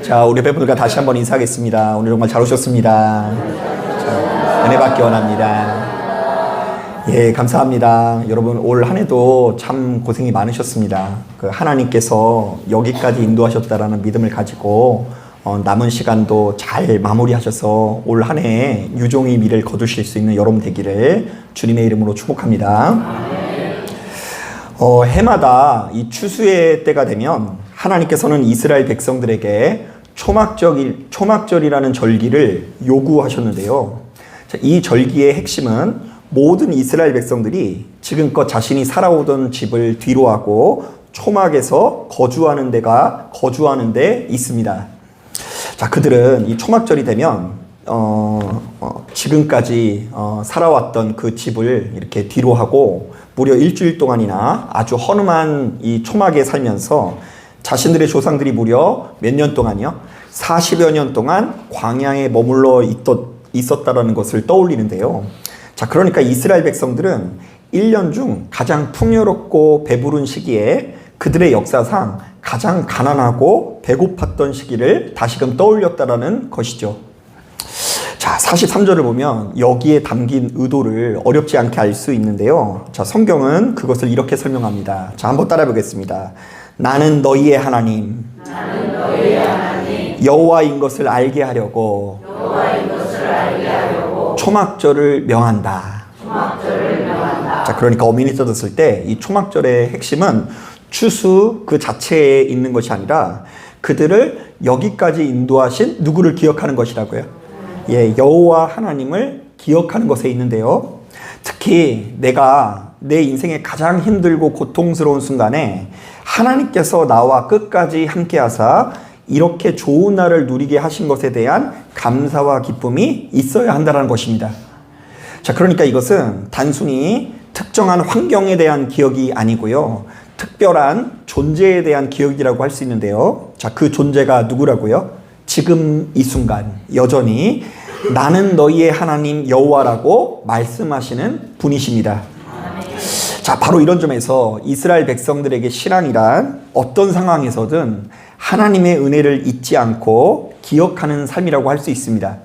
자, 우리 배분들과 다시 한번 인사하겠습니다. 오늘 정말 잘 오셨습니다. 자, 은혜 받기 원합니다. 예, 감사합니다. 여러분, 올 한 해도 참 고생이 많으셨습니다. 하나님께서 여기까지 인도하셨다라는 믿음을 가지고 남은 시간도 잘 마무리하셔서 올 한 해에 유종의 미를 거두실 수 있는 여러분 되기를 주님의 이름으로 축복합니다. 해마다 이 추수의 때가 되면 하나님께서는 이스라엘 백성들에게 초막절이라는 절기를 요구하셨는데요. 이 절기의 핵심은 모든 이스라엘 백성들이 지금껏 자신이 살아오던 집을 뒤로하고 초막에서 거주하는 데 있습니다. 자, 그들은 이 초막절이 되면 지금까지 살아왔던 그 집을 이렇게 뒤로하고 무려 일주일 동안이나 아주 허름한 이 초막에 살면서 자신들의 조상들이 무려 몇 년 동안요? 40여 년 동안 광야에 머물러 있었다라는 것을 떠올리는데요. 자, 그러니까 이스라엘 백성들은 1년 중 가장 풍요롭고 배부른 시기에 그들의 역사상 가장 가난하고 배고팠던 시기를 다시금 떠올렸다라는 것이죠. 자, 43절을 보면 여기에 담긴 의도를 어렵지 않게 알 수 있는데요. 자, 성경은 그것을 이렇게 설명합니다. 자, 한번 따라해 보겠습니다. 나는 너희의 하나님, 여호와인 것을 알게 하려고 초막절을 명한다. 자, 그러니까 어민이 뜯었을 때 이 초막절의 핵심은 추수 그 자체에 있는 것이 아니라 그들을 여기까지 인도하신 누구를 기억하는 것이라고요. 예, 여호와 하나님을 기억하는 것에 있는데요. 특히 내가 내 인생에 가장 힘들고 고통스러운 순간에 하나님께서 나와 끝까지 함께 하사 이렇게 좋은 날을 누리게 하신 것에 대한 감사와 기쁨이 있어야 한다는 것입니다. 자, 그러니까 이것은 단순히 특정한 환경에 대한 기억이 아니고요. 특별한 존재에 대한 기억이라고 할 수 있는데요. 자, 그 존재가 누구라고요? 지금 이 순간 여전히 나는 너희의 하나님 여호와라고 말씀하시는 분이십니다. 자, 바로 이런 점에서 이스라엘 백성들에게 신앙이란 어떤 상황에서든 하나님의 은혜를 잊지 않고 기억하는 삶이라고 할 수 있습니다.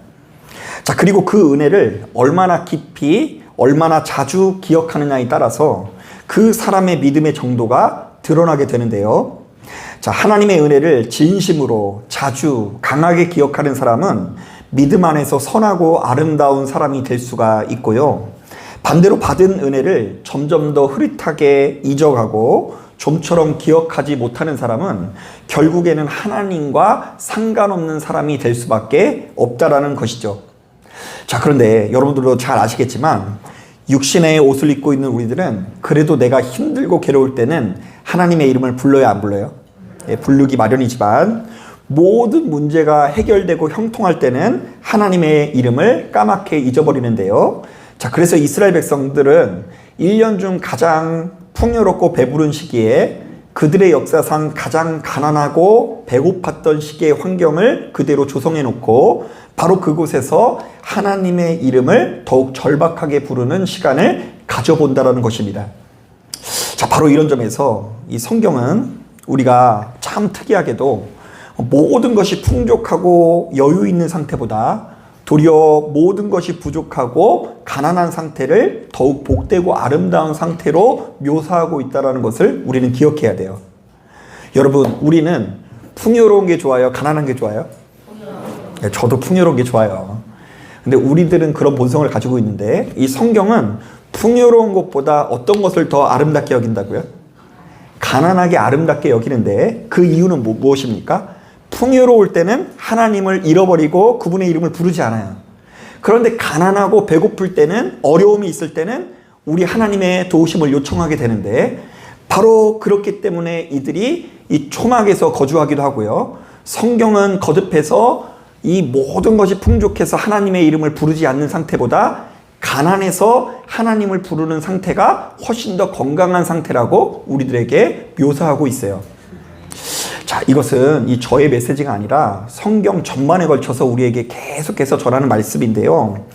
자, 그리고 그 은혜를 얼마나 깊이, 얼마나 자주 기억하느냐에 따라서 그 사람의 믿음의 정도가 드러나게 되는데요. 자, 하나님의 은혜를 진심으로 자주 강하게 기억하는 사람은 믿음 안에서 선하고 아름다운 사람이 될 수가 있고요. 반대로 받은 은혜를 점점 더 흐릿하게 잊어가고 좀처럼 기억하지 못하는 사람은 결국에는 하나님과 상관없는 사람이 될 수밖에 없다라는 것이죠. 자, 그런데 여러분들도 잘 아시겠지만 육신의 옷을 입고 있는 우리들은 그래도 내가 힘들고 괴로울 때는 하나님의 이름을 불러야 안 불러요? 예, 부르기 마련이지만 모든 문제가 해결되고 형통할 때는 하나님의 이름을 까맣게 잊어버리는데요. 자, 그래서 이스라엘 백성들은 1년 중 가장 풍요롭고 배부른 시기에 그들의 역사상 가장 가난하고 배고팠던 시기의 환경을 그대로 조성해 놓고 바로 그곳에서 하나님의 이름을 더욱 절박하게 부르는 시간을 가져본다는 것입니다. 자, 바로 이런 점에서 이 성경은 우리가 참 특이하게도 모든 것이 풍족하고 여유 있는 상태보다 도리어 모든 것이 부족하고 가난한 상태를 더욱 복되고 아름다운 상태로 묘사하고 있다는 것을 우리는 기억해야 돼요. 여러분, 우리는 풍요로운 게 좋아요? 가난한 게 좋아요? 네, 저도 풍요로운 게 좋아요. 근데 우리들은 그런 본성을 가지고 있는데 이 성경은 풍요로운 것보다 어떤 것을 더 아름답게 여긴다고요? 가난하게 아름답게 여기는데 그 이유는 무엇입니까? 풍요로울 때는 하나님을 잃어버리고 그분의 이름을 부르지 않아요. 그런데 가난하고 배고플 때는, 어려움이 있을 때는 우리 하나님의 도우심을 요청하게 되는데 바로 그렇기 때문에 이들이 이 초막에서 거주하기도 하고요. 성경은 거듭해서 이 모든 것이 풍족해서 하나님의 이름을 부르지 않는 상태보다 가난해서 하나님을 부르는 상태가 훨씬 더 건강한 상태라고 우리들에게 묘사하고 있어요. 자, 이것은 이 저의 메시지가 아니라 성경 전반에 걸쳐서 우리에게 계속해서 전하는 말씀인데요.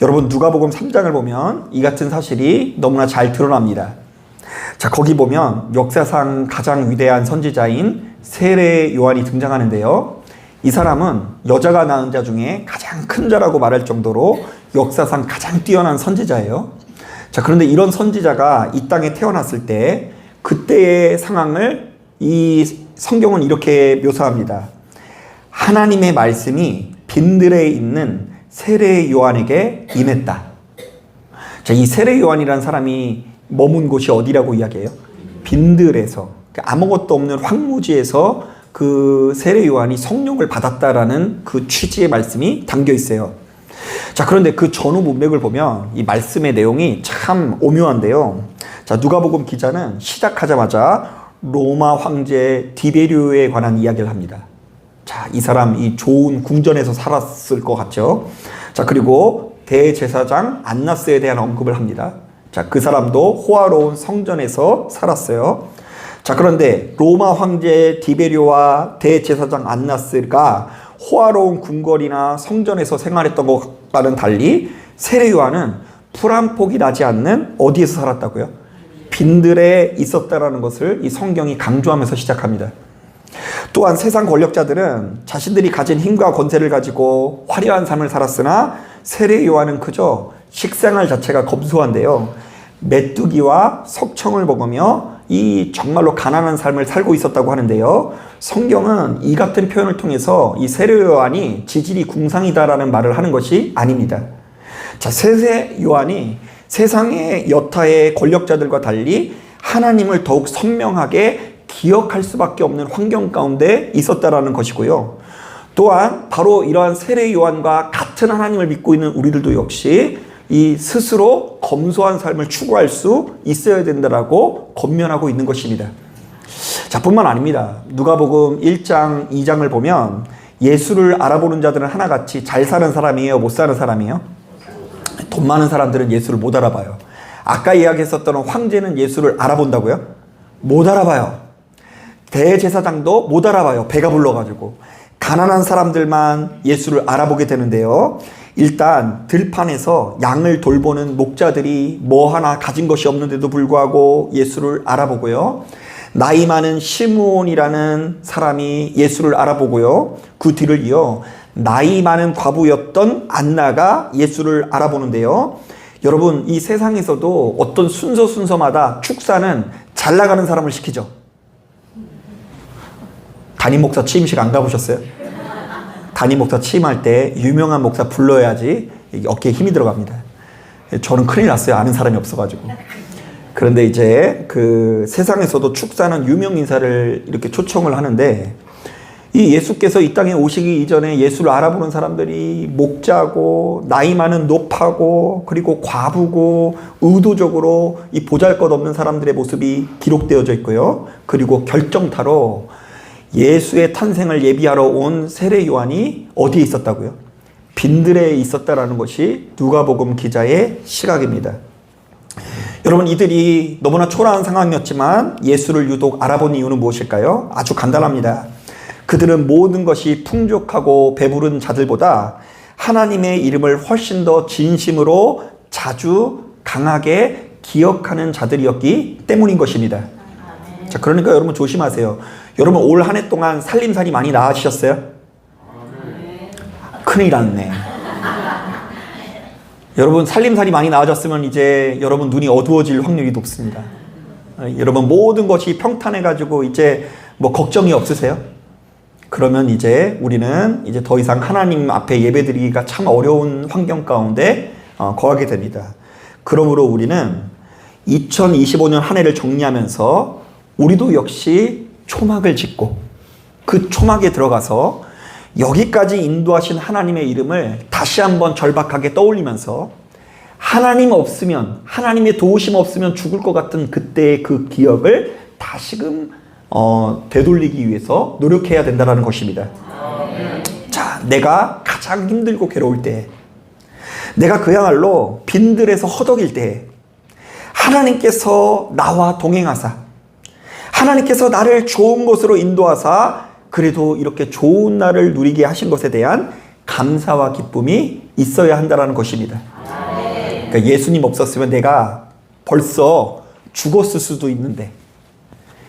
여러분, 누가복음 3장을 보면 이 같은 사실이 너무나 잘 드러납니다. 자, 거기 보면 역사상 가장 위대한 선지자인 세례 요한이 등장하는데요. 이 사람은 여자가 낳은 자 중에 가장 큰 자라고 말할 정도로 역사상 가장 뛰어난 선지자예요. 자, 그런데 이런 선지자가 이 땅에 태어났을 때 그때의 상황을 이 성경은 이렇게 묘사합니다. 하나님의 말씀이 빈들에 있는 세례 요한에게 임했다. 자, 이 세례 요한이라는 사람이 머문 곳이 어디라고 이야기해요? 빈들에서, 아무것도 없는 황무지에서 그 세례 요한이 성령을 받았다라는 그 취지의 말씀이 담겨 있어요. 자, 그런데 그 전후 문맥을 보면 이 말씀의 내용이 참 오묘한데요. 자, 누가복음 기자는 시작하자마자 로마 황제 디베리오에 관한 이야기를 합니다. 자, 이 사람 이 좋은 궁전에서 살았을 것 같죠. 자, 그리고 대제사장 안나스에 대한 언급을 합니다. 자, 그 사람도 호화로운 성전에서 살았어요. 자, 그런데 로마 황제 디베리오와 대제사장 안나스가 호화로운 궁궐이나 성전에서 생활했던 것과는 달리 세례 요한은 풀 한 폭이 나지 않는 어디에서 살았다고요? 빈들에 있었다라는 것을 이 성경이 강조하면서 시작합니다. 또한 세상 권력자들은 자신들이 가진 힘과 권세를 가지고 화려한 삶을 살았으나 세례 요한은 그저 식생활 자체가 검소한데요. 메뚜기와 석청을 먹으며 이 정말로 가난한 삶을 살고 있었다고 하는데요. 성경은 이 같은 표현을 통해서 이 세례 요한이 지질이 궁상이다라는 말을 하는 것이 아닙니다. 자, 세례 요한이 세상의 여타의 권력자들과 달리 하나님을 더욱 선명하게 기억할 수밖에 없는 환경 가운데 있었다라는 것이고요. 또한 바로 이러한 세례 요한과 같은 하나님을 믿고 있는 우리들도 역시 이 스스로 검소한 삶을 추구할 수 있어야 된다라고 권면하고 있는 것입니다. 자, 뿐만 아닙니다. 누가복음 1장, 2장을 보면 예수를 알아보는 자들은 하나같이 잘 사는 사람이에요? 못 사는 사람이에요? 돈 많은 사람들은 예수를 못 알아봐요. 아까 이야기했었던 황제는 예수를 알아본다고요? 못 알아봐요. 대제사장도 못 알아봐요. 배가 불러가지고. 가난한 사람들만 예수를 알아보게 되는데요. 일단 들판에서 양을 돌보는 목자들이 뭐 하나 가진 것이 없는데도 불구하고 예수를 알아보고요. 나이 많은 시므온이라는 사람이 예수를 알아보고요. 그 뒤를 이어 나이 많은 과부였던 안나가 예수를 알아보는데요. 여러분, 이 세상에서도 어떤 순서마다 축사는 잘 나가는 사람을 시키죠. 담임 목사 취임식 안 가보셨어요? 담임 목사 취임할 때 유명한 목사 불러야지 어깨에 힘이 들어갑니다. 저는 큰일 났어요. 아는 사람이 없어가지고. 그런데 이제 그 세상에서도 축사는 유명 인사를 이렇게 초청을 하는데 이 예수께서 이 땅에 오시기 이전에 예수를 알아보는 사람들이 목자고 나이 많은 노파고 그리고 과부고 의도적으로 이 보잘것없는 사람들의 모습이 기록되어져 있고요. 그리고 결정타로 예수의 탄생을 예비하러 온 세례 요한이 어디에 있었다고요? 빈들에 있었다라는 것이 누가복음 기자의 시각입니다. 여러분, 이들이 너무나 초라한 상황이었지만 예수를 유독 알아본 이유는 무엇일까요? 아주 간단합니다. 그들은 모든 것이 풍족하고 배부른 자들보다 하나님의 이름을 훨씬 더 진심으로 자주 강하게 기억하는 자들이었기 때문인 것입니다. 자, 그러니까 여러분 조심하세요. 여러분 올 한 해 동안 살림살이 많이 나아지셨어요? 큰일 났네. 여러분 살림살이 많이 나아졌으면 이제 여러분 눈이 어두워질 확률이 높습니다. 여러분 모든 것이 평탄해가지고 이제 뭐 걱정이 없으세요? 그러면 이제 우리는 이제 더 이상 하나님 앞에 예배드리기가 참 어려운 환경 가운데 거하게 됩니다. 그러므로 우리는 2025년 한 해를 정리하면서 우리도 역시 초막을 짓고 그 초막에 들어가서 여기까지 인도하신 하나님의 이름을 다시 한번 절박하게 떠올리면서 하나님 없으면, 하나님의 도우심 없으면 죽을 것 같은 그때의 그 기억을 다시금 되돌리기 위해서 노력해야 된다는 것입니다. 자, 내가 가장 힘들고 괴로울 때, 내가 그야말로 빈들에서 허덕일 때 하나님께서 나와 동행하사 하나님께서 나를 좋은 곳으로 인도하사 그래도 이렇게 좋은 날을 누리게 하신 것에 대한 감사와 기쁨이 있어야 한다는 것입니다. 그러니까 예수님 없었으면 내가 벌써 죽었을 수도 있는데,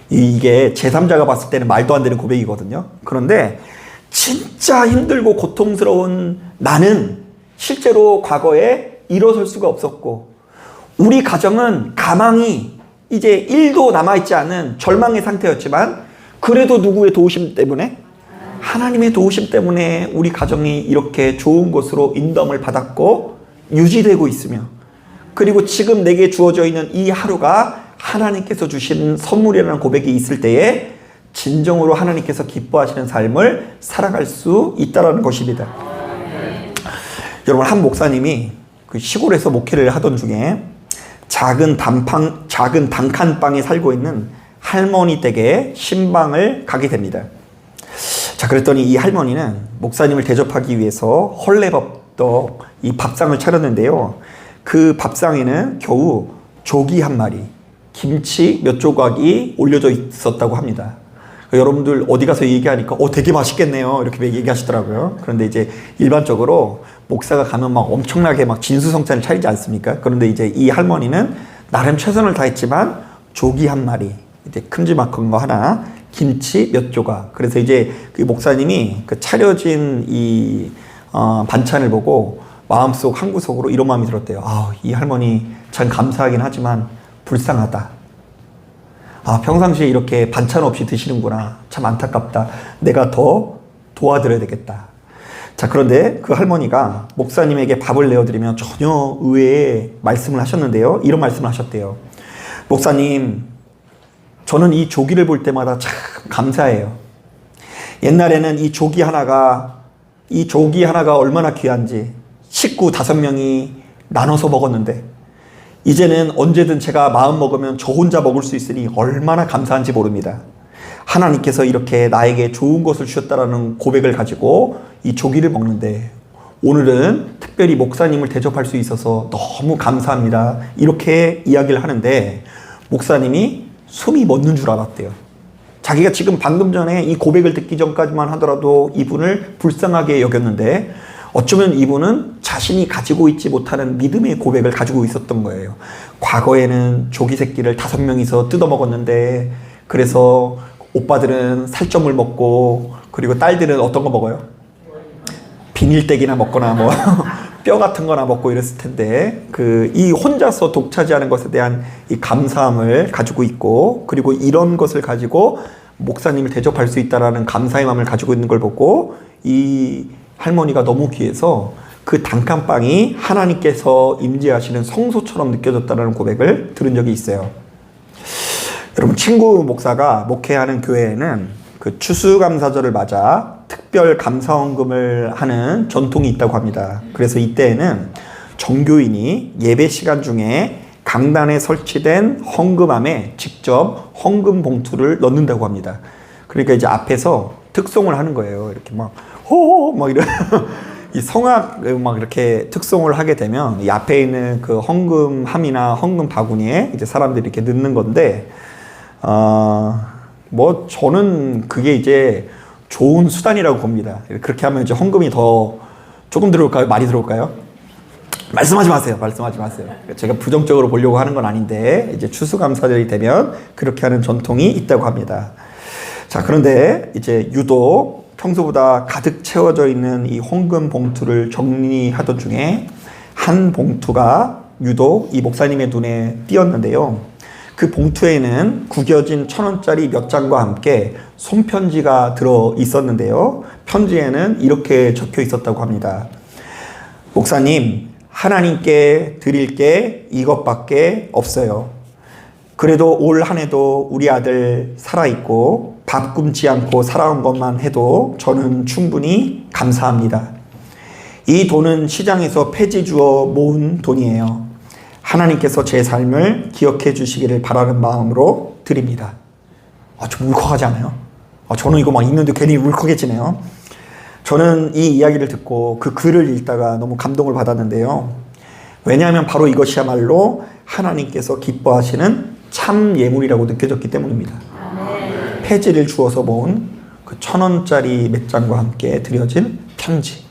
이게 제3자가 봤을 때는 말도 안 되는 고백이거든요. 그런데 진짜 힘들고 고통스러운 나는 실제로 과거에 일어설 수가 없었고, 우리 가정은 가망이 이제 1도 남아있지 않은 절망의 상태였지만, 그래도 누구의 도우심 때문에? 하나님의 도우심 때문에 우리 가정이 이렇게 좋은 곳으로 인도함을 받았고 유지되고 있으며, 그리고 지금 내게 주어져 있는 이 하루가 하나님께서 주신 선물이라는 고백이 있을 때에 진정으로 하나님께서 기뻐하시는 삶을 살아갈 수 있다는 것입니다. 여러분, 한 목사님이 그 시골에서 목회를 하던 중에 작은 단칸방에 살고 있는 할머니 댁에 신방을 가게 됩니다. 자, 그랬더니 이 할머니는 목사님을 대접하기 위해서 헐레벌떡 이 밥상을 차렸는데요. 그 밥상에는 겨우 조기 한 마리, 김치 몇 조각이 올려져 있었다고 합니다. 여러분들 어디 가서 얘기하니까 되게 맛있겠네요 이렇게 얘기하시더라고요. 그런데 이제 일반적으로 목사가 가면 막 엄청나게 막 진수성찬을 차리지 않습니까? 그런데 이제 이 할머니는 나름 최선을 다했지만 조기 한 마리, 이제 큼지막한 거 하나, 김치 몇 조각. 그래서 이제 그 목사님이 그 차려진 이 반찬을 보고 마음속 한구석으로 이런 마음이 들었대요. 이 할머니 참 감사하긴 하지만 불쌍하다. 평상시에 이렇게 반찬 없이 드시는구나. 참 안타깝다. 내가 더 도와드려야 되겠다. 자, 그런데 그 할머니가 목사님에게 밥을 내어드리면 전혀 의외의 말씀을 하셨는데요. 이런 말씀을 하셨대요. 목사님, 저는 이 조기를 볼 때마다 참 감사해요. 옛날에는 이 조기 하나가 얼마나 귀한지 식구 5명이 나눠서 먹었는데, 이제는 언제든 제가 마음 먹으면 저 혼자 먹을 수 있으니 얼마나 감사한지 모릅니다. 하나님께서 이렇게 나에게 좋은 것을 주셨다라는 고백을 가지고 이 조기를 먹는데, 오늘은 특별히 목사님을 대접할 수 있어서 너무 감사합니다. 이렇게 이야기를 하는데 목사님이 숨이 멎는 줄 알았대요. 자기가 지금 방금 전에 이 고백을 듣기 전까지만 하더라도 이분을 불쌍하게 여겼는데, 어쩌면 이분은 자신이 가지고 있지 못하는 믿음의 고백을 가지고 있었던 거예요. 과거에는 조기 새끼를 5명이서 뜯어먹었는데, 그래서 오빠들은 살점을 먹고, 그리고 딸들은 어떤 거 먹어요? 비닐떼기나 먹거나 뭐 뼈 같은 거나 먹고 이랬을 텐데, 이 혼자서 독차지하는 것에 대한 이 감사함을 가지고 있고, 그리고 이런 것을 가지고 목사님을 대접할 수 있다라는 감사의 마음을 가지고 있는 걸 보고 이 할머니가 너무 귀해서 그 단칸방이 하나님께서 임재하시는 성소처럼 느껴졌다는 고백을 들은 적이 있어요. 여러분, 친구 목사가 목회하는 교회에는 그 추수감사절을 맞아 특별 감사헌금을 하는 전통이 있다고 합니다. 그래서 이때에는 정교인이 예배 시간 중에 강단에 설치된 헌금함에 직접 헌금 봉투를 넣는다고 합니다. 그러니까 이제 앞에서 특송을 하는 거예요. 이렇게 막 호호 막 이런 이 성악 막 이렇게 특송을 하게 되면 이 앞에 있는 그 헌금함이나 헌금 바구니에 이제 사람들이 이렇게 넣는 건데, 뭐 저는 그게 이제 좋은 수단이라고 봅니다. 그렇게 하면 이제 헌금이 더 조금 들어올까요? 많이 들어올까요? 말씀하지 마세요. 제가 부정적으로 보려고 하는 건 아닌데, 이제 추수감사절이 되면 그렇게 하는 전통이 있다고 합니다. 자, 그런데 이제 유독 평소보다 가득 채워져 있는 이 헌금 봉투를 정리하던 중에 한 봉투가 유독 이 목사님의 눈에 띄었는데요. 그 봉투에는 구겨진 1,000원짜리 몇 장과 함께 손편지가 들어 있었는데요. 편지에는 이렇게 적혀 있었다고 합니다. 목사님, 하나님께 드릴 게 이것밖에 없어요. 그래도 올 한 해도 우리 아들 살아있고 밥 굶지 않고 살아온 것만 해도 저는 충분히 감사합니다. 이 돈은 시장에서 폐지 주어 모은 돈이에요. 하나님께서 제 삶을 기억해 주시기를 바라는 마음으로 드립니다. 좀 울컥하지 않아요? 저는 이거 막 읽는데 괜히 울컥해지네요. 저는 이 이야기를 듣고 그 글을 읽다가 너무 감동을 받았는데요. 왜냐하면 바로 이것이야말로 하나님께서 기뻐하시는 참 예물이라고 느껴졌기 때문입니다. 폐지를 주어서 모은 그 1,000원짜리 몇 장과 함께 드려진 편지.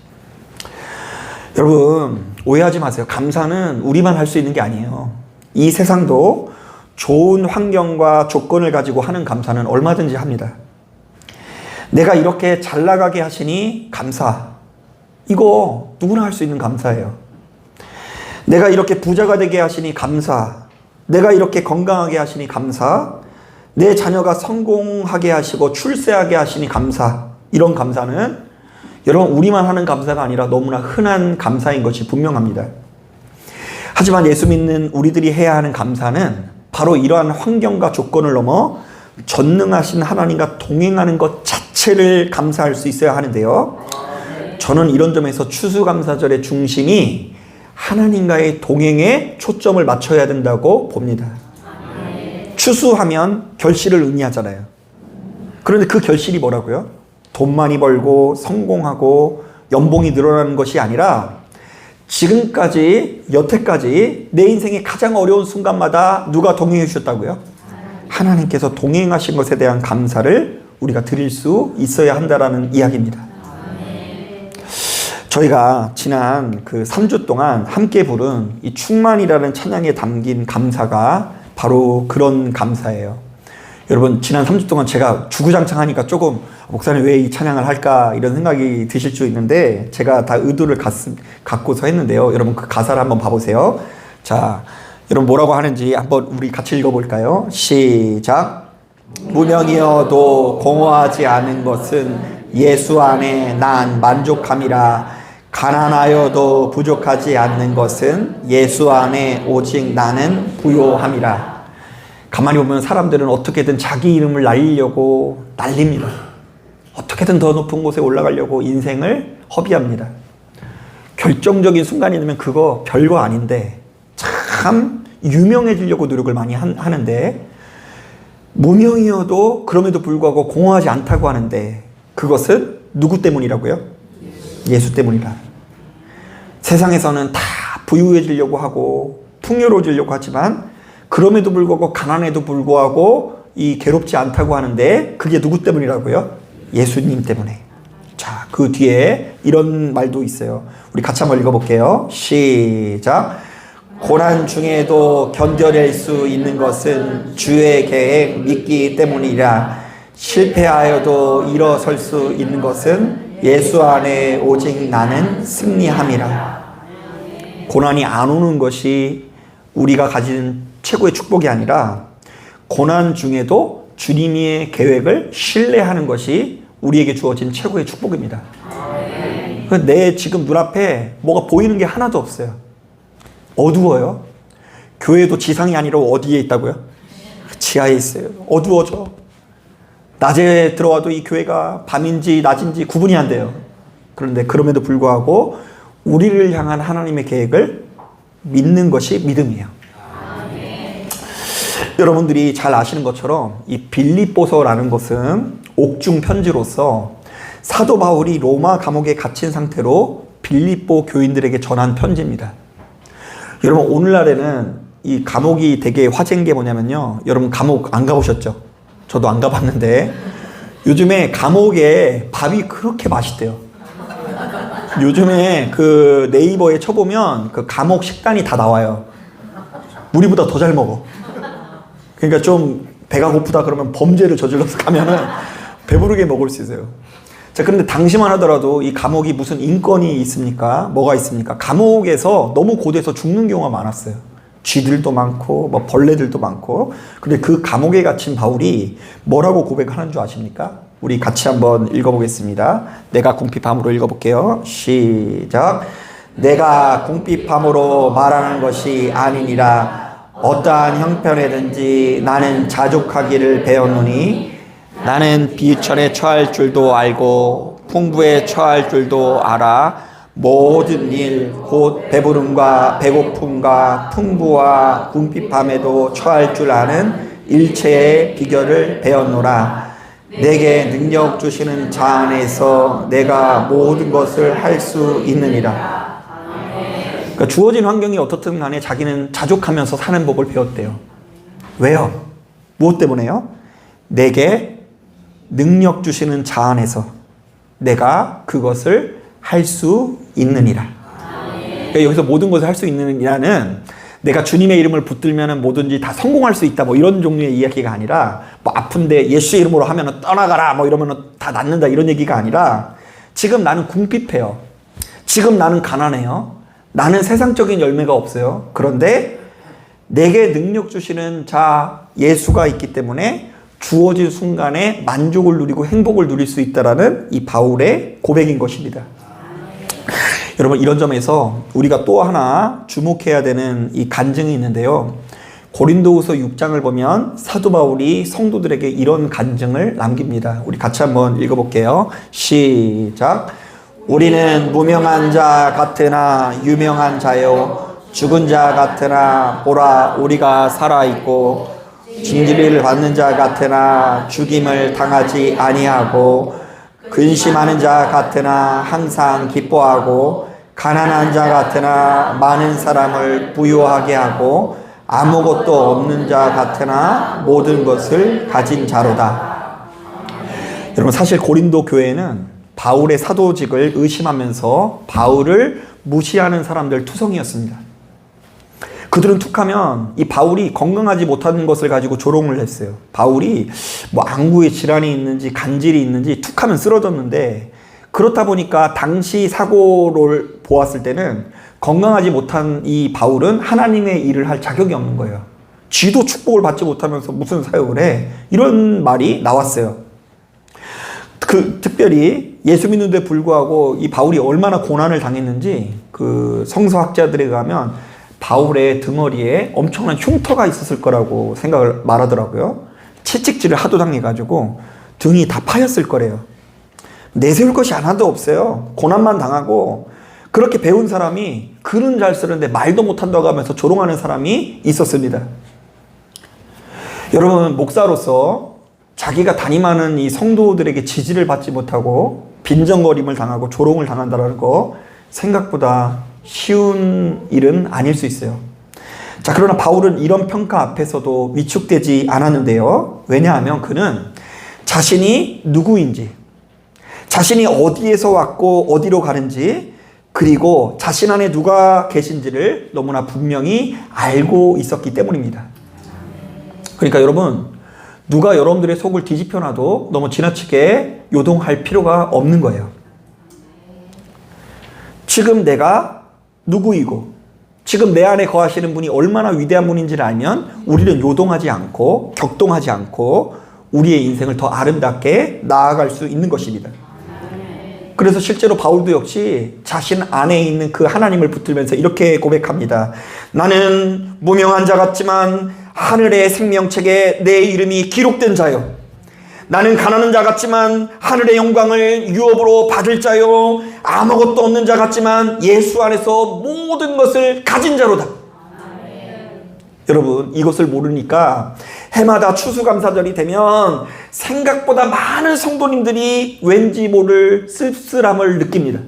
여러분, 오해하지 마세요. 감사는 우리만 할 수 있는 게 아니에요. 이 세상도 좋은 환경과 조건을 가지고 하는 감사는 얼마든지 합니다. 내가 이렇게 잘 나가게 하시니 감사. 이거 누구나 할 수 있는 감사예요. 내가 이렇게 부자가 되게 하시니 감사. 내가 이렇게 건강하게 하시니 감사. 내 자녀가 성공하게 하시고 출세하게 하시니 감사. 이런 감사는 여러분 우리만 하는 감사가 아니라 너무나 흔한 감사인 것이 분명합니다. 하지만 예수 믿는 우리들이 해야 하는 감사는 바로 이러한 환경과 조건을 넘어 전능하신 하나님과 동행하는 것 자체를 감사할 수 있어야 하는데요. 저는 이런 점에서 추수감사절의 중심이 하나님과의 동행에 초점을 맞춰야 된다고 봅니다. 추수하면 결실을 의미하잖아요. 그런데 그 결실이 뭐라고요? 돈 많이 벌고 성공하고 연봉이 늘어나는 것이 아니라 지금까지 여태까지 내 인생의 가장 어려운 순간마다 누가 동행해 주셨다고요? 하나님께서 동행하신 것에 대한 감사를 우리가 드릴 수 있어야 한다라는 이야기입니다. 저희가 지난 그 3주 동안 함께 부른 이 충만이라는 찬양에 담긴 감사가 바로 그런 감사예요. 여러분 지난 3주 동안 제가 주구장창하니까 조금 목사님 왜 이 찬양을 할까 이런 생각이 드실 수 있는데 제가 다 의도를 갖고서 했는데요. 여러분 그 가사를 한번 봐보세요. 자, 여러분 뭐라고 하는지 한번 우리 같이 읽어볼까요? 시작. 무명이어도 공허하지 않은 것은 예수 안에 난 만족함이라. 가난하여도 부족하지 않는 것은 예수 안에 오직 나는 부요함이라. 가만히 보면 사람들은 어떻게든 자기 이름을 날리려고 날립니다. 어떻게든 더 높은 곳에 올라가려고 인생을 허비합니다. 결정적인 순간이 되면 그거 별거 아닌데 참 유명해지려고 노력을 많이 하는데 무명이어도 그럼에도 불구하고 공허하지 않다고 하는데 그것은 누구 때문이라고요? 예수 때문이다. 세상에서는 다 부유해지려고 하고 풍요로워지려고 하지만 그럼에도 불구하고 가난에도 불구하고 이 괴롭지 않다고 하는데 그게 누구 때문이라고요? 예수님 때문에. 자, 그 뒤에 이런 말도 있어요. 우리 같이 한번 읽어볼게요. 시작. 고난 중에도 견뎌낼 수 있는 것은 주의 계획 믿기 때문이라. 실패하여도 일어설 수 있는 것은 예수 안에 오직 나는 승리함이라. 고난이 안 오는 것이 우리가 가진 최고의 축복이 아니라 고난 중에도 주님의 계획을 신뢰하는 것이 우리에게 주어진 최고의 축복입니다. 내 지금 눈앞에 뭐가 보이는 게 하나도 없어요. 어두워요. 교회도 지상이 아니라 어디에 있다고요? 지하에 있어요. 어두워져. 낮에 들어와도 이 교회가 밤인지 낮인지 구분이 안 돼요. 그런데 그럼에도 불구하고 우리를 향한 하나님의 계획을 믿는 것이 믿음이에요. 여러분들이 잘 아시는 것처럼 이 빌립보서라는 것은 옥중 편지로서 사도 바울이 로마 감옥에 갇힌 상태로 빌립보 교인들에게 전한 편지입니다. 여러분 오늘날에는 이 감옥이 되게 화제인 게 뭐냐면요. 여러분 감옥 안 가보셨죠? 저도 안 가봤는데 요즘에 감옥에 밥이 그렇게 맛있대요. 요즘에 그 네이버에 쳐보면 그 감옥 식단이 다 나와요. 우리보다 더 잘 먹어. 그러니까 좀 배가 고프다 그러면 범죄를 저질러서 가면은 배부르게 먹을 수 있어요. 자, 그런데 당시만 하더라도 이 감옥이 무슨 인권이 있습니까? 뭐가 있습니까? 감옥에서 너무 고돼서 죽는 경우가 많았어요. 쥐들도 많고 뭐 벌레들도 많고. 근데 그 감옥에 갇힌 바울이 뭐라고 고백하는 줄 아십니까? 우리 같이 한번 읽어보겠습니다. 내가 궁핍함으로 읽어볼게요. 시작. 내가 궁핍함으로 말하는 것이 아니니라. 어떠한 형편에든지 나는 자족하기를 배웠노니 나는 비천에 처할 줄도 알고 풍부에 처할 줄도 알아. 모든 일 곧 배부름과 배고픔과 풍부와 궁핍함에도 처할 줄 아는 일체의 비결을 배웠노라. 내게 능력 주시는 자 안에서 내가 모든 것을 할 수 있느니라. 그러니까 주어진 환경이 어떻든 간에 자기는 자족하면서 사는 법을 배웠대요. 왜요? 무엇 때문에요? 내게 능력 주시는 자 안에서 내가 그것을 할 수 있느니라. 그러니까 여기서 모든 것을 할 수 있느니라는 내가 주님의 이름을 붙들면 뭐든지 다 성공할 수 있다 뭐 이런 종류의 이야기가 아니라 뭐 아픈데 예수의 이름으로 하면 떠나가라 뭐 이러면 다 낫는다 이런 얘기가 아니라 지금 나는 궁핍해요. 지금 나는 가난해요. 나는 세상적인 열매가 없어요. 그런데 내게 능력 주시는 자 예수가 있기 때문에 주어진 순간에 만족을 누리고 행복을 누릴 수 있다라는 이 바울의 고백인 것입니다. 여러분 이런 점에서 우리가 또 하나 주목해야 되는 이 간증이 있는데요. 고린도후서 6장을 보면 사도 바울이 성도들에게 이런 간증을 남깁니다. 우리 같이 한번 읽어볼게요. 시작. 우리는 무명한 자 같으나 유명한 자요 죽은 자 같으나 보라 우리가 살아있고 징계를 받는 자 같으나 죽임을 당하지 아니하고 근심하는 자 같으나 항상 기뻐하고 가난한 자 같으나 많은 사람을 부유하게 하고 아무것도 없는 자 같으나 모든 것을 가진 자로다. 여러분 사실 고린도 교회는 바울의 사도직을 의심하면서 바울을 무시하는 사람들 투성이었습니다. 그들은 툭하면 이 바울이 건강하지 못한 것을 가지고 조롱을 했어요. 바울이 뭐 안구에 질환이 있는지 간질이 있는지 툭하면 쓰러졌는데 그렇다 보니까 당시 사고를 보았을 때는 건강하지 못한 이 바울은 하나님의 일을 할 자격이 없는 거예요. 쥐도 축복을 받지 못하면서 무슨 사역을 해? 이런 말이 나왔어요. 특별히 예수 믿는데 불구하고 이 바울이 얼마나 고난을 당했는지 그 성서학자들에 가면 바울의 등허리에 엄청난 흉터가 있었을 거라고 생각을 말하더라고요. 채찍질을 하도 당해가지고 등이 다 파였을 거래요. 내세울 것이 하나도 없어요. 고난만 당하고 그렇게 배운 사람이 글은 잘 쓰는데 말도 못한다고 하면서 조롱하는 사람이 있었습니다. 여러분 목사로서 자기가 담임하는 이 성도들에게 지지를 받지 못하고 빈정거림을 당하고 조롱을 당한다는 거 생각보다 쉬운 일은 아닐 수 있어요. 자, 그러나 바울은 이런 평가 앞에서도 위축되지 않았는데요. 왜냐하면 그는 자신이 누구인지, 자신이 어디에서 왔고 어디로 가는지, 그리고 자신 안에 누가 계신지를 너무나 분명히 알고 있었기 때문입니다. 그러니까 여러분, 누가 여러분들의 속을 뒤집혀놔도 너무 지나치게 요동할 필요가 없는 거예요. 지금 내가 누구이고 지금 내 안에 거하시는 분이 얼마나 위대한 분인지를 알면 우리는 요동하지 않고 격동하지 않고 우리의 인생을 더 아름답게 나아갈 수 있는 것입니다. 그래서 실제로 바울도 역시 자신 안에 있는 그 하나님을 붙들면서 이렇게 고백합니다. 나는 무명한 자 같지만 하늘의 생명책에 내 이름이 기록된 자요. 나는 가난한 자 같지만 하늘의 영광을 유업으로 받을 자요. 아무것도 없는 자 같지만 예수 안에서 모든 것을 가진 자로다. 여러분 이것을 모르니까 해마다 추수감사절이 되면 생각보다 많은 성도님들이 왠지 모를 씁쓸함을 느낍니다.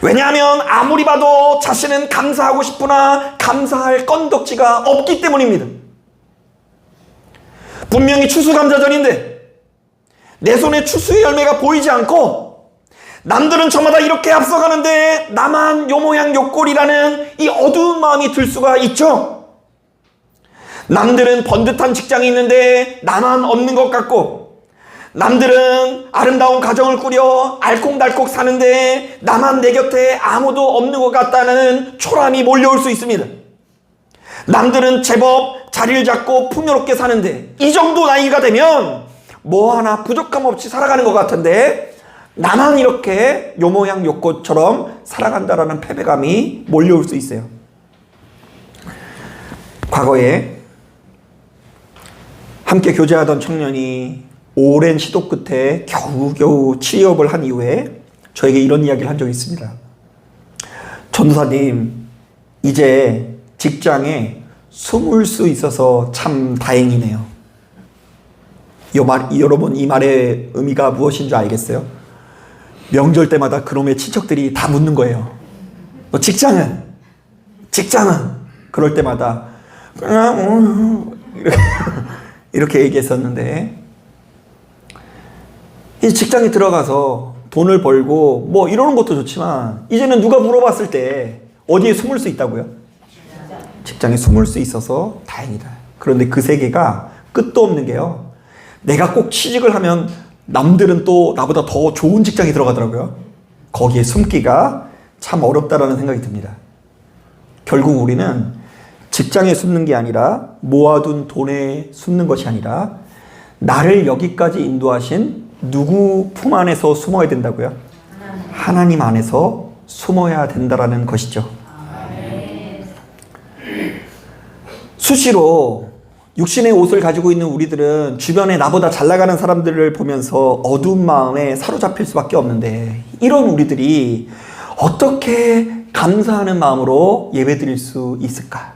왜냐하면 아무리 봐도 자신은 감사하고 싶으나 감사할 건덕지가 없기 때문입니다. 분명히 추수감사절인데 내 손에 추수의 열매가 보이지 않고 남들은 저마다 이렇게 앞서가는데 나만 요 모양 요 꼴이라는 이 어두운 마음이 들 수가 있죠. 남들은 번듯한 직장이 있는데 나만 없는 것 같고, 남들은 아름다운 가정을 꾸려 알콩달콩 사는데 나만 내 곁에 아무도 없는 것 같다는 초람이 몰려올 수 있습니다. 남들은 제법 자리를 잡고 풍요롭게 사는데 이 정도 나이가 되면 뭐 하나 부족함 없이 살아가는 것 같은데 나만 이렇게 요 모양 요 꼴처럼 살아간다라는 패배감이 몰려올 수 있어요. 과거에 함께 교제하던 청년이 오랜 시도 끝에 겨우겨우 취업을 한 이후에 저에게 이런 이야기를 한 적이 있습니다. 전도사님, 이제 직장에 숨을 수 있어서 참 다행이네요. 여러분 이 말의 의미가 무엇인지 알겠어요? 명절 때마다 그놈의 친척들이 다 묻는 거예요. 너 직장은? 그럴 때마다 이렇게 얘기했었는데, 이 직장에 들어가서 돈을 벌고 뭐 이러는 것도 좋지만 이제는 누가 물어봤을 때 어디에 숨을 수 있다고요? 직장에 숨을 수 있어서 다행이다. 그런데 그 세계가 끝도 없는 게요. 내가 꼭 취직을 하면 남들은 또 나보다 더 좋은 직장에 들어가더라고요. 거기에 숨기가 참 어렵다라는 생각이 듭니다. 결국 우리는 직장에 숨는 게 아니라 모아둔 돈에 숨는 것이 아니라 나를 여기까지 인도하신 누구 품 안에서 숨어야 된다고요? 하나님 안에서 숨어야 된다라는 것이죠. 수시로 육신의 옷을 가지고 있는 우리들은 주변에 나보다 잘 나가는 사람들을 보면서 어두운 마음에 사로잡힐 수밖에 없는데, 이런 우리들이 어떻게 감사하는 마음으로 예배드릴 수 있을까?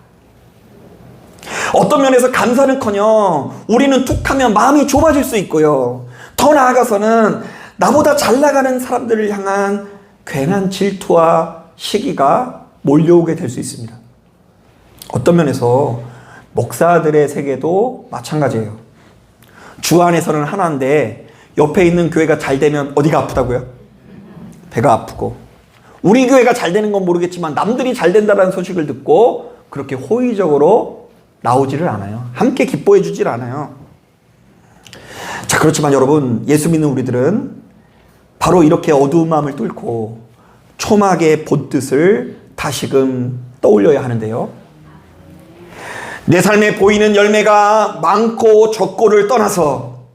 어떤 면에서 감사는커녕 우리는 툭하면 마음이 좁아질 수 있고요. 더 나아가서는 나보다 잘 나가는 사람들을 향한 괜한 질투와 시기가 몰려오게 될 수 있습니다. 어떤 면에서 목사들의 세계도 마찬가지예요. 주 안에서는 하나인데 옆에 있는 교회가 잘 되면 어디가 아프다고요? 배가 아프고, 우리 교회가 잘 되는 건 모르겠지만 남들이 잘 된다는 소식을 듣고 그렇게 호의적으로 나오지를 않아요. 함께 기뻐해 주질 않아요. 자, 그렇지만 여러분, 예수 믿는 우리들은 바로 이렇게 어두운 마음을 뚫고 초막의 본뜻을 다시금 떠올려야 하는데요. 내 삶에 보이는 열매가 많고 적고를 떠나서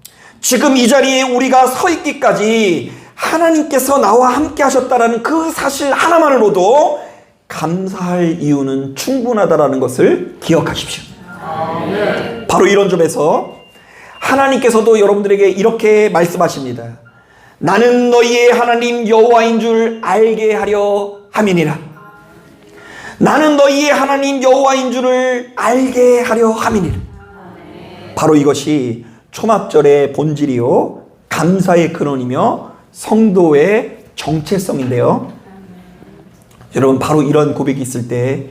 지금 이 자리에 우리가 서 있기까지 하나님께서 나와 함께 하셨다라는 그 사실 하나만으로도 감사할 이유는 충분하다라는 것을 기억하십시오. 바로 이런 점에서 하나님께서도 여러분들에게 이렇게 말씀하십니다. 나는 너희의 하나님 여호와인 줄 알게 하려 함이니라. 나는 너희의 하나님 여호와인 줄을 알게 하려 함이니라. 바로 이것이 초막절의 본질이요, 감사의 근원이며 성도의 정체성인데요. 여러분, 바로 이런 고백이 있을 때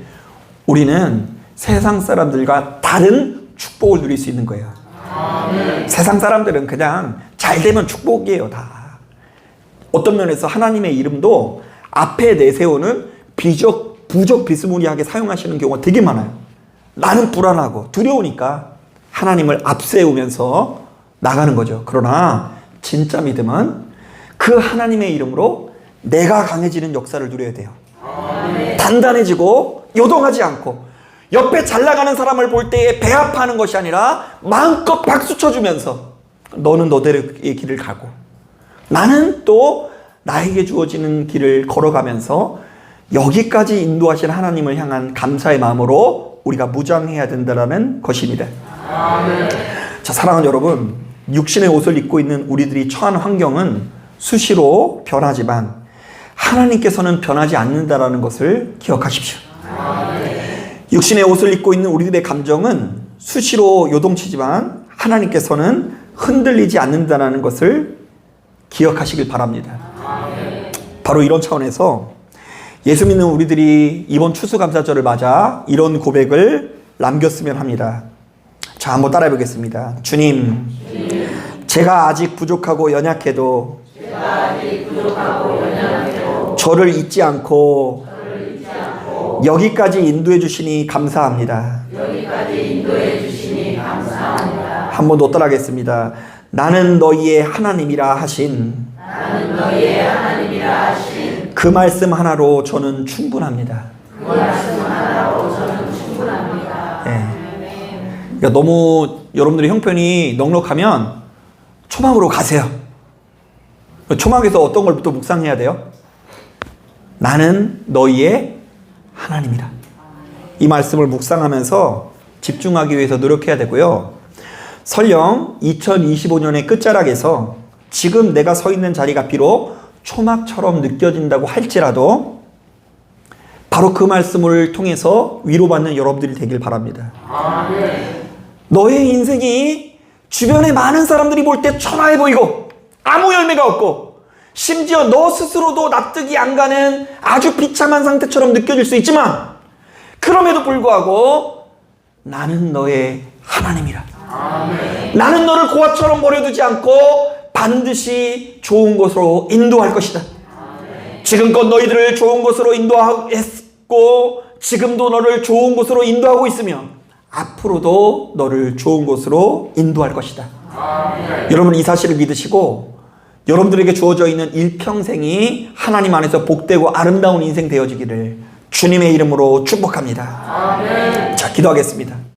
우리는 세상 사람들과 다른 축복을 누릴 수 있는 거예요. 세상 사람들은 그냥 잘 되면 축복이에요, 다. 어떤 면에서 하나님의 이름도 앞에 내세우는 부적 비스무리하게 사용하시는 경우가 되게 많아요. 나는 불안하고 두려우니까 하나님을 앞세우면서 나가는 거죠. 그러나 진짜 믿음은 그 하나님의 이름으로 내가 강해지는 역사를 누려야 돼요. 단단해지고 요동하지 않고 옆에 잘 나가는 사람을 볼 때에 배 아파하는 것이 아니라 마음껏 박수 쳐주면서 너는 너대로의 길을 가고 나는 또 나에게 주어지는 길을 걸어가면서 여기까지 인도하신 하나님을 향한 감사의 마음으로 우리가 무장해야 된다는 것입니다. 자, 사랑하는 여러분, 육신의 옷을 입고 있는 우리들이 처한 환경은 수시로 변하지만 하나님께서는 변하지 않는다는 것을 기억하십시오. 육신의 옷을 입고 있는 우리들의 감정은 수시로 요동치지만 하나님께서는 흔들리지 않는다는 것을 기억하시길 바랍니다. 바로 이런 차원에서 예수 믿는 우리들이 이번 추수감사절을 맞아 이런 고백을 남겼으면 합니다. 자, 한번 따라해 보겠습니다. 주님, 제가 아직 부족하고 연약해도 저를 잊지 않고 여기까지 인도해 주시니 감사합니다. 한 번 더 따라하겠습니다. 나는 너희의 하나님이라 하신 그 말씀 하나로 저는 충분합니다. 네. 그러니까 너무 여러분들의 형편이 넉넉하면 초막으로 가세요. 초막에서 어떤 걸 또 묵상해야 돼요? 나는 너희의 하나님이라. 이 말씀을 묵상하면서 집중하기 위해서 노력해야 되고요. 설령 2025년의 끝자락에서 지금 내가 서 있는 자리가 비록 초막처럼 느껴진다고 할지라도 바로 그 말씀을 통해서 위로받는 여러분들이 되길 바랍니다. 너의 인생이 주변에 많은 사람들이 볼 때 초라해 보이고 아무 열매가 없고 심지어 너 스스로도 납득이 안 가는 아주 비참한 상태처럼 느껴질 수 있지만 그럼에도 불구하고 나는 너의 하나님이라. 나는 너를 고아처럼 버려두지 않고 반드시 좋은 곳으로 인도할 것이다. 지금껏 너희들을 좋은 곳으로 고 지금도 너를 좋은 곳으로 인도하고 있으며 앞으로도 너를 좋은 곳으로 인도할 것이다. 여러분 이 사실을 믿으시고 여러분들에게 주어져 있는 일평생이 하나님 안에서 복되고 아름다운 인생 되어지기를 주님의 이름으로 축복합니다. 자, 기도하겠습니다.